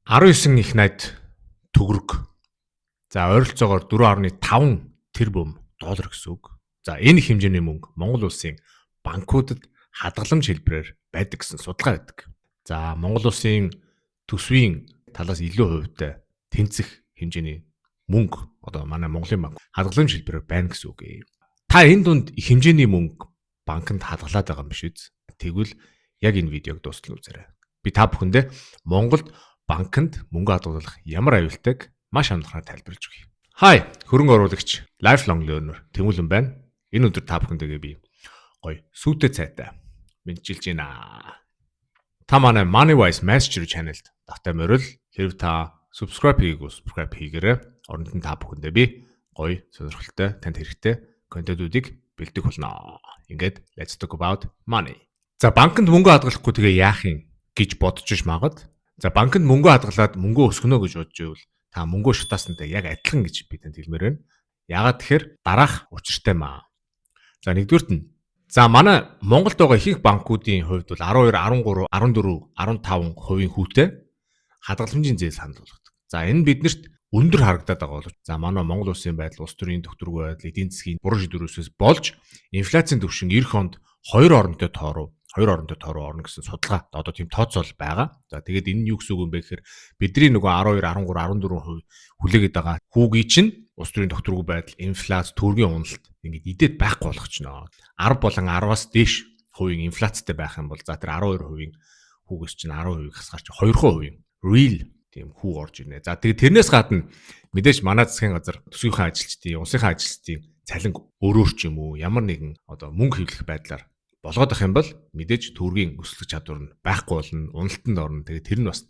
19 их найд төгрөг. За ойролцоогоор 4.5 тэрбум доллар гэсэн үг. За энэ их хэмжээний мөнгө Монгол улсын банкудад хадгаламж хэлбэрээр байдаг гэсэн судалгаа байдаг. За Монгол улсын төсвийн талаас илүү хувьтай тэнцэх хэмжээний мөнгө одоо манай Монголын банк хадгаламж хэлбэрээр байна гэсэн үг. Та энэ дунд их хэмжээний мөнгө банкнд хадгалаад байгаа юм биш үү? Тэгвэл яг энэ видеог дуустал үзээрэй. Би та бүхэндээ Монголд банкнд мөнгө хадгалах ямар аюултайг маш амархан тайлбарлаж өгье. Хай, хөрөнгө оруулагч, lifelong learner Тэмүүлэн байна. Энэ өдөр та бүхэндээ би гоё сүйтэй цайтай мэдчилж байна. Та манай Moneywise Master channel-д давтай морил хэрв та subscribe хийгээгүй subscribe хийгээрэй. Оронд нь та бүхэндээ би гоё сонирхолтой танд хэрэгтэй контентуудыг бэлдэх болно. Ингээд let's talk about money. За банкнд мөнгө хадгалахгүй тэгээ яах юм гэж бодож ш магад. За банкнд мөнгө хадгалаад мөнгө өсгөнө гэж бодож ивэл та мөнгө шатаасантай яг адилхан гэж би танд хэлмээр байна. Яагаад тэгэхээр дараах учиртай маа. За нэгдүгürt нь за манай Монголд байгаа ихэнх банкуудын хувьд бол 12, 13, 14, 15% хүүтэй хадгаламжийн зээл санал болгодог. За энэ биднэрт өндөр харагдаад байгаа боловч за манай Монгол улсын байдал, улс төрийн төвтөргүй байдал, эдийн засгийн буруу шийдвэрөөс болж инфляцийн түвшин эх онд 2 оронтой тоо руу орно гэсэн судалгаа одоо тийм тооцоол байгаа. За тэгээд энэ нь юу гэсэн үг юм бэ гэхээр бидний нөгөө 12, 13, 14% хүлээгээд байгаа хүүгийн чинь улс төрийн төвтөргүй байдал, инфляц, төгрөгийн уналт ингээд идээд байхгүй болгочноо. 10 болон 10-аас дээш хувийн инфляцтай байх юм бол за тэр 12% хүүгээс чинь 10% хасгаар чи 2% real тийм хүү орж ирнэ. За тэгээд тэрнээс гадна мэдээж манай засгийн газар төсвийнхаа ажилчдын, улсынхаа ажилчдын цалин өөрөөр ч юм уу ямар нэгэн одоо мөнгө хэвлэх байдлаар болгоод ах юм бол мэдээж төгрөгийн өсөлт чадвар нь байхгүй болно, уналтанд орно. Тэгээд тэр нь бас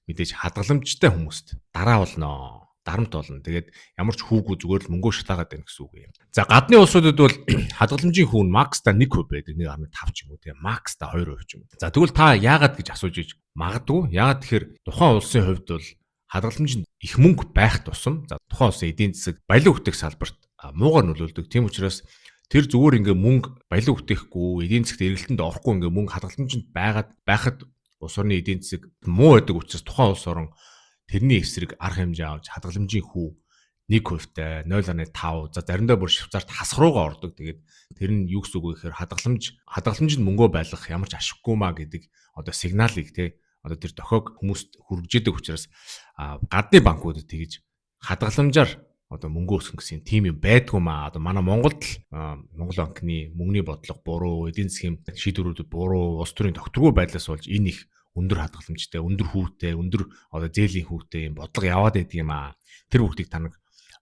мэдээж хадгаламжтай хүмүүст дараа болно, дарамт болно. Тэгээд ямар ч хүүгүй зүгээр л мөнгөө шатаагаад байна гэсэн үг юм. За гадны улсуудад бол хадгаламжийн хүүн макста 1% байдаг, 1.5 ч юм уу, тийм макста 2% ч юм. За тэгвэл та яагаад гэж асууж иж магадгүй. Яагаад тэгэхээр тухайн улсын хувьд бол хадгаламжинд их мөнгө байх тусам за тухайн улсын эдийн засаг баялаг бүтээх салбарт муугаар нөлөөлдөг. Тийм учраас тэр зүгээр ингээ мөнгө баялаг бүтээхгүй, эдийн засгт эргэлтэнд орохгүй ингээ мөнгө хадгаламжинд байхад улс орны эдийн засаг муу байдаг учраас тухайн улс орон тэрний эсрэг арга хэмжээ авч хадгаламжийн хүү 1%-тай 0.5 за заримдаа бүр Швейцарт хасруугаа ордог. Тэгээд тэр нь юу гэсэн үг вэ гэхээр хадгаламжинд мөнгөө байлгах ямар ч ашиггүй маа гэдэг одоо сигналыг те одоо тэр дохиог хүмүүст хүргэжээдэг учраас гадны банкудад тэгж хадгаламжаар одоо мөнгө өсгөх гэсэн тийм юм байдгүй маа. Одоо манай Монголд Монгол банкны мөнгөний бодлого буруу, эдийн засгийн шийдвэрүүд буруу, улс төрийн тогтворгүй байдлаас болж энэ их өндөр хадгаламжтай, өндөр хүүтэй, өндөр одоо зээлийн хүүтэй юм бодлого яваад байдаг юм аа. Тэр бүгдийг та нар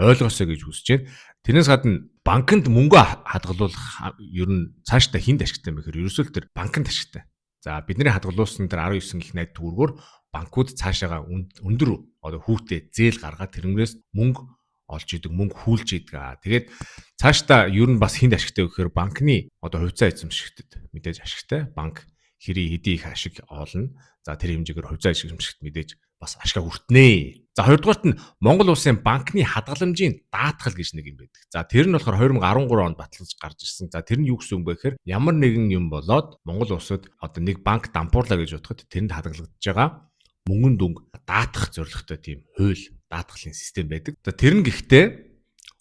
ойлгосоо гэж хүсэж байна. Тэрнээс гадна банкнд мөнгө хадгалуулах ер нь цаашдаа хинд ашигтай юм бэхээр ерөөсөө тэр банкнд ашигтай. За бидний хадгалуулсан тэр 19 их найд төгрөгөөр банкуд цаашаага өндөр одоо хүүтэй зээл гаргаад тэрнээс мөнгө олж идэг, мөнгө хүлж идэг. Тэгээд цаашдаа ер нь бас хинд ашигтай гэхээр банкны одоо хувьцаа эзэмшигтэд мэдээж ашигтай. Банк хэрэг хэдий их ашиг олно. За тэр хэмжээгээр хувьцаа эзэмшигт мэдээж бас ашиг хүртнэ. За хоёрдугаарт нь Монгол улсын банкны хадгаламжийн даатгал гэж нэг юм байдаг. За тэр нь болохоор 2013 онд баталж гарч ирсэн. За тэр нь юу гэсэн үг бэ гэхээр ямар нэгэн юм болоод Монгол улсад одоо нэг банк дампуурлаа гэж бодоход тэрэнд хадгалагдж байгаа мөнгөн дүнг даатгах зорилготой тийм хууль даатгалын систем байдаг. За тэр нь гэхдээ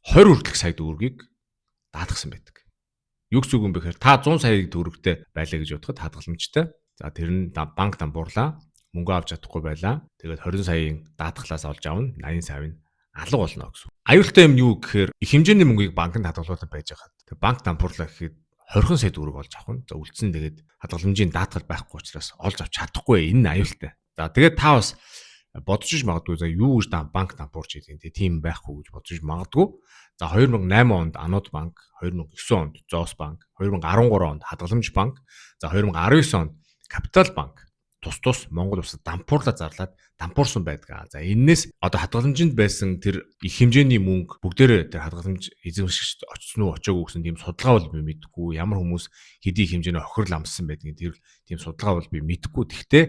20 хүртэлх сая төгрөгийг даатгсан байдаг. Юу гэсэн үг юм бэ гэхээр та 100 сая төгрөгтэй байлаа гэж бодоход хадгаламжтай. За тэр нь банк дампуурлаа, мөнгө авч чадахгүй байлаа. Тэгээд 20 саяын даатгалаас олж авна, 80 сая нь алга болно гэсэн. Аюултай юм юу гэхээр их хэмжээний мөнгийг банкнд хадгалуулаад байж байгаа. Тэгээд банк дампуурлаа гэхэд 20 сая төгрөг олж авах нь. За үлдсэн тэгээд хадгаламжийн даатгал байхгүй учраас олж авч чадахгүй. Энэ нь аюултай. За тэгээд та бас бодож иж магадгүй за юу гэж банк дампуурч идэг тийм байхгүй гэж бодож иж магадгүй. За 2008 онд Анууд банк, 2009 онд Зоос банк, 2013 онд Хадгаламж банк, за 2019 онд Капитал банк тус Монгол улсад дампуурлаа зарлаад дампуурсан байдаг. За энэс одоо хадгаламжинд байсан тэр их хэмжээний мөнгө бүгдээрээ тэр хадгаламж эзэмшигчд очсон уу очоогүй гэсэн тийм судалгаа бол би мэдэхгүй. Ямар хүмүүс хэдий хэмжээний охирол амссан байдгийг тэр тийм судалгаа бол би мэдэхгүй. Гэхдээ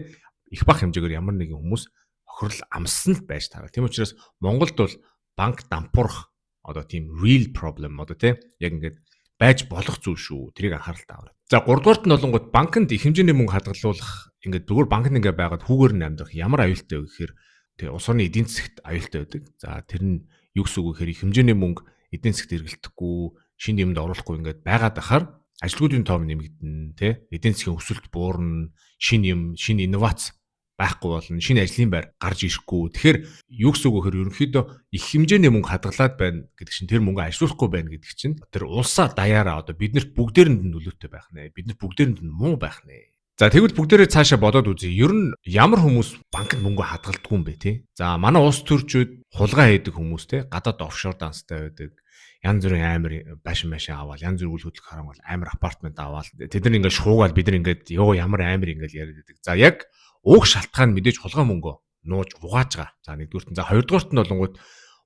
их бага хэмжээгээр ямар нэгэн хүмүүс охирол амссан л байж таараа. Тийм учраас Монголд бол банк дампуурах одоо тийм real problem одоо тийм яг ингээд байж болох зүйл шүү. Тэрийг анхааралтай аваарай. За 3 дугаарт нь болонгууд банкнд их хэмжээний мөнгө хадгалуулах ингээд зүгээр банкнд ингээд байгаад хүүгээр нь амьдрах ямар аюултай вэ гэхээр Тэгээ улс орны эдийн засагт аюултай байдаг. За тэр нь юу гэсэн үг вэ гэхээр их хэмжээний мөнгө эдийн засагт эргэлдэхгүй, шинэ юмд оруулахгүй ингээд байгаад ахаар ажилгүйдийн тоов нэмэгдэнэ, тэ? Эдийн засгийн өсөлт буурна, шинэ юм, шинэ инновац байхгүй болно, шинэ ажлын байр гарч ирэхгүй. Тэгэхээр юу гэсэн үг вэ гэхээр ерөнхийдөө их хэмжээний мөнгө хадгалаад байна гэдэг чинь тэр мөнгө ажилуулахгүй байна гэдэг чинь тэр улсаа даяараа одоо биднэрт бүгдээрэнд нь нөлөөтэй байх нэ. Биднэрт бүгдээрэнд нь муу байх нэ. За тэгвэл бүгдээрээ цаашаа бодоод үзье. Ер нь ямар хүмүүс банкнд мөнгө хадгалдаггүй юм бэ те? За манай улс төрчүүд хулгай хийдэг хүмүүс те, гадаад офшор данстай байдаг. Янз бүрийн амир башин аваад, янз бүрийн үйл хөдлөх харангуул амир апартмент аваад тэд нар ингээд шуугаад бид нар ингээд ёо ямар амир ингээд яриад байдаг. За яг уг шалтгаан нь мэдээж хулгай мөнгө нууж угааж байгаа. За нэгдүгürt нь за хоёрдугаарт нь болонгууд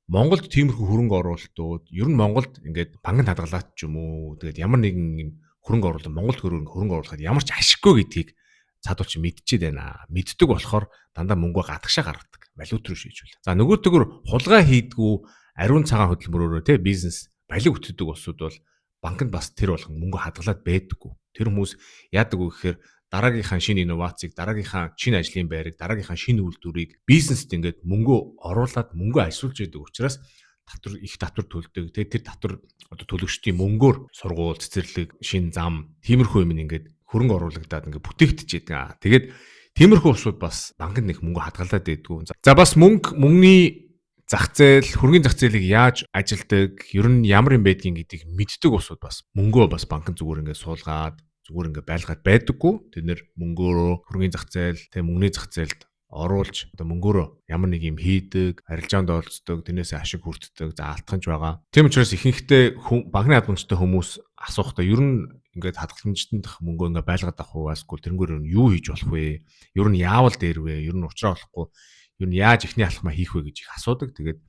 Монголд тиймэрхүү хөрөнгө оруулалтууд ер нь Монголд ингээд банкнд хадгалаад ч юм уу тэгээд ямар нэгэн юм хөрөнгө оруулалт Монголд хөрөнгө оруулахад ямар ч ашиггүй гэдгийг цаадуулч мэдчихэд байна. Мэддэг болохоор дандаа мөнгөө гадагшаа гаргадаг. Валют руу шийдвэл. За нөгөө төгөр хулгай хийдгүү ариун цагаан хөдөлмөрөөрөө те бизнес балиг бүтдэг улсууд бол банкнд бас тэр болгон мөнгө хадгалаад байдаггүй. Тэр хүмүүс яадаг вэ гэхээр дараагийнхаа шинэ инновацийг, дараагийнхаа шинэ ажлын байрыг, дараагийнхаа шинэ үйлдвэрийг бизнест ингээд мөнгө оруулаад мөнгө ажилуулж яадаг учраас их татвар төлдөг. Тэгээд тэр татвар одоо төлөгчдийн мөнгөөр сургууль, цэцэрлэг, шин зам, тиймэрхүү юм ингээд хөрөнгө оруулагдаад ингээд бүтээгдэж яадаг. Тэгээд тиймэрхүү улсууд бас банкнд нэг мөнгө хадгалаад байдгүй. За бас мөнгөний зах зээл, хөрөнгөний зах зээлийг яаж ажилдаг, ер нь ямар юм байдгийг гэдгийг мэддэг улсууд бас мөнгөө бас банкнд зүгээр ингээд суулгаад, зүгээр ингээд байлгаад байдаггүй. Тэд нэр мөнгөөрөө хөрөнгөний зах зээл, тэг мөнгөний зах зээлд оруулж одоо мөнгөөрөө ямар нэг юм хийдэг, арилжаанд олцдог, тэрнээс ашиг хүртдэг, за алтханч байгаа. Тийм учраас ихэнхдээ банкны хадгаламжтай хүмүүс асуухдаа ер нь ингээд хадгаламжтанд мөнгөө ингээд байлгаад авах уу, эсвэл тэрнгээр юу хийж болох вэ? Ер нь яавал дээр вэ? Ер нь уучраа болохгүй. Ер нь яаж ихний алхмаа хийх вэ гэж их асуудаг. Тэгээд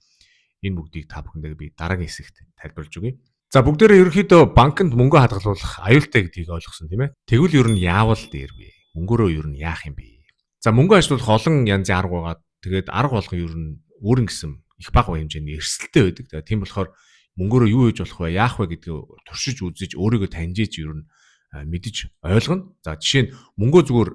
энэ бүгдийг та бүхэндээ би дараагийн хэсэгт тайлбарлаж өгье. За бүгдээрээ ерөнхийдөө банкнд мөнгө хадгалуулах аюултай гэдгийг ойлгосон тийм ээ. Тэгвэл ер нь яавал дээр вэ? Мөнгөөрөө ер нь яах юм бэ? За мөнгө ажилуулах олон янзын арга байгаа. Тэгээд арга болгон ер нь өөрийн гэсэн их бага хэмжээний эрсдэлтэй байдаг. Тэгээд тийм болохоор мөнгөөрөө юу хийж болох вэ, яах вэ гэдгийг туршиж үзэж өөрийгөө таньжиж ер нь мэдэж ойлгоно. За жишээ нь мөнгөө зүгээр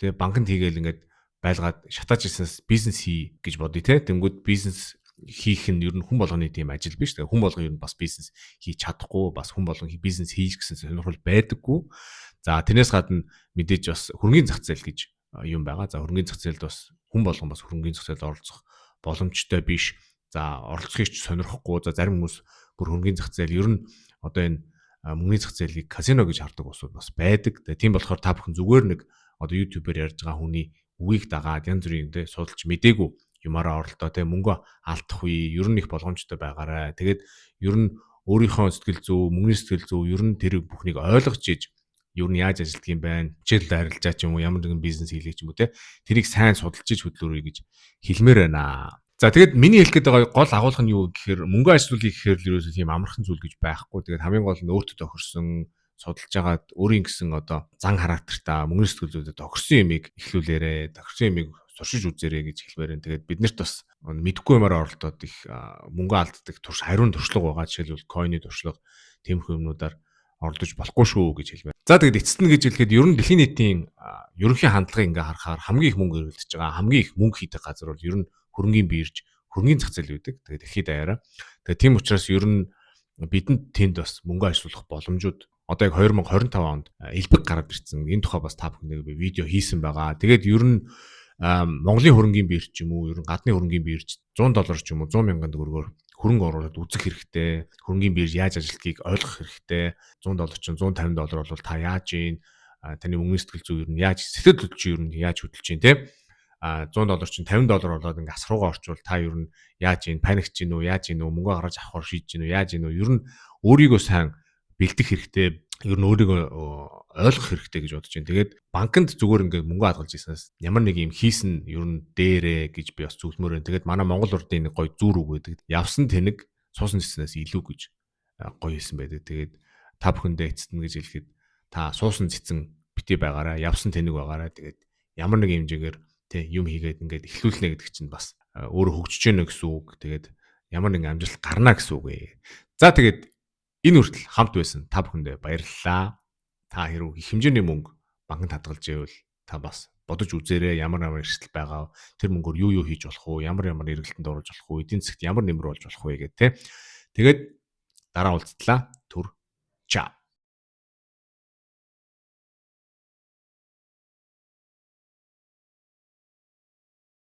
тэгээд банкнд хийгээл ингээд байлгаад шатааж ирсэнээс бизнес хий гэж бодъё те. Тэнгүүд бизнес хийх нь ер нь хүн болгоны тийм ажил биш. Тэгээд хүн болгон ер нь бас бизнес хийж чадахгүй, бас хүн болгон бизнес хийж гэсэн сонирхол байдаггүй. За тэрнээс гадна мэдээж бас хөрөнгөний зах зээл гэж юм байгаа. За хөрөнгөний зах зээлд бас хүн болгон бас хөрөнгөний зах зээлд оролцох боломжтой биш. За оролцохыг ч сонирхгүй. За зарим хүмүүс бүр хөрөнгөний зах зээл ер нь одоо энэ мөнгөний зах зээлийг казино гэж хардаг улсууд бас байдаг. Тийм болохоор та бүхэн зүгээр нэг одоо YouTube-ээр ярьж байгаа хүний үгийг дагаад янз бүрийн дэ судалж мдээгүй юмараа оролдоо те мөнгө алдах үе ер нь их боломжтой байгаарай. Тэгээд ер нь өөрийнхөө сэтгэл зүй, мөнгөний сэтгэл зүй ер нь тэр бүхнийг ойлгож иж ер нь яаж ажилтг юм байна? Хичээлд арилжаа ч юм уу, ямар нэгэн бизнес хийлгэж юм уу те. Тэрийг сайн судалж иж хөдлөөрэй гэж хэлмээр байна. За тэгээд миний хэлэх гээд байгаа гол агуулга нь юу гэхээр мөнгө ажилуулъя гэхээр л ерөөсөө тийм амархан зүйл гэж байхгүй. Тэгээд хамгийн гол нь өөртөө тохирсон судалж агаад өөрийн гэсэн одоо зан характертай мөнгөний сэтгэл зүйтэй тохирсон юмыг эхлүүлээрэ, тохирсон юмыг туршиж үзээрэй гэж хэлмээр байна. Тэгээд биднэрт бас мэдэхгүй юмараа оролдоод их мөнгө алддаг хариун туршлага байгаа. Жишээлбэл койны туршлага, тиймэрхүү юмнуудаар оролдож болохгүй шүү гэж хэлмээр. За тэгээд эцэст нь гэж хэлэхэд ер нь дэлхийн нийтийн ерөнхий хандлагыг ингээ харахаар хамгийн их мөнгө эргэлдэж байгаа, хамгийн их мөнгө хийдэг газар бол ер нь хөрөнгөний бирж, хөрөнгөний зах зээл үүдэг. Тэгээд дэлхийд даяараа. Тэгээд тийм учраас ер нь бидэнд тэнд бас мөнгө ажилуулах боломжууд одоо яг 2025 онд элбэг гараад ирсэн. Энэ тухай бас та бүхэндээ би видео хийсэн байгаа. Тэгээд ер нь Монголын хөрөнгөний бирж ч юм уу, ер нь гадны хөрөнгөний бирж $100 ч юм уу, 100 мянган төгрөгөөр хөрөнгө оруулаад үзэх хэрэгтэй. Хөрөнгөний бирж яаж ажилладгийг ойлгох хэрэгтэй. $100 чинь $150 бол та яаж ийн таны мөнгөний сэтгэл зүй ер нь яаж сэтгэл хөдлөлч ер нь яаж хөдөлж чинь те. $100 чинь $50 болоод ингээ асруугаа орчвол та ер нь яаж ийн паникч гин үү, яаж ийн үү, мөнгө гаргаж авахар шийдэж гин үү, яаж ийн үү. Ер нь өөрийгөө сайн бэлдэх хэрэгтэй. Ер нь өөрийгөө ойлгох хэрэгтэй гэж бодож байна. Тэгээд банкнд зүгээр ингээ мөнгө хадгалж ирсэнээс ямар нэг юм хийсэн ер нь дээрээ гэж би бас зөвлөмөр байна. Тэгээд манай Монгол урдын нэг гоё зүр үг байдаг. Явсан тэнэг суусан цэцнээс илүү гэж гоё хэлсэн байдаг. Тэгээд та бүхэндээ эцэст нь гэж хэлэхэд та суусан цэцэн битээ байгаараа, явсан тэнэг байгаараа. Тэгээд ямар нэг хэмжээгээр тэг юм хийгээд ингээд эхлүүлнэ гэдэг чинь бас өөрөө хөгжиж гэнэ гэсэн үг. Тэгээд ямар нэгэн амжилт гарна гэсэн үг ээ. За тэгээд энэ хүртэл хамт байсан та бүхэндээ баярлалаа. Та хэрвээ их хэмжээний мөнгө банкнд хадгалж ивэл та бас бодож үзээрэй, ямар эрсдэл байгаа. Тэр мөнгөөр юу хийж болох уу? Ямар эргэлтэнд оруулж болох уу? Эдийн засгт ямар нэмэр болж болох вэ гэх тээ. Тэгээд дараа уулзтлаа. Түр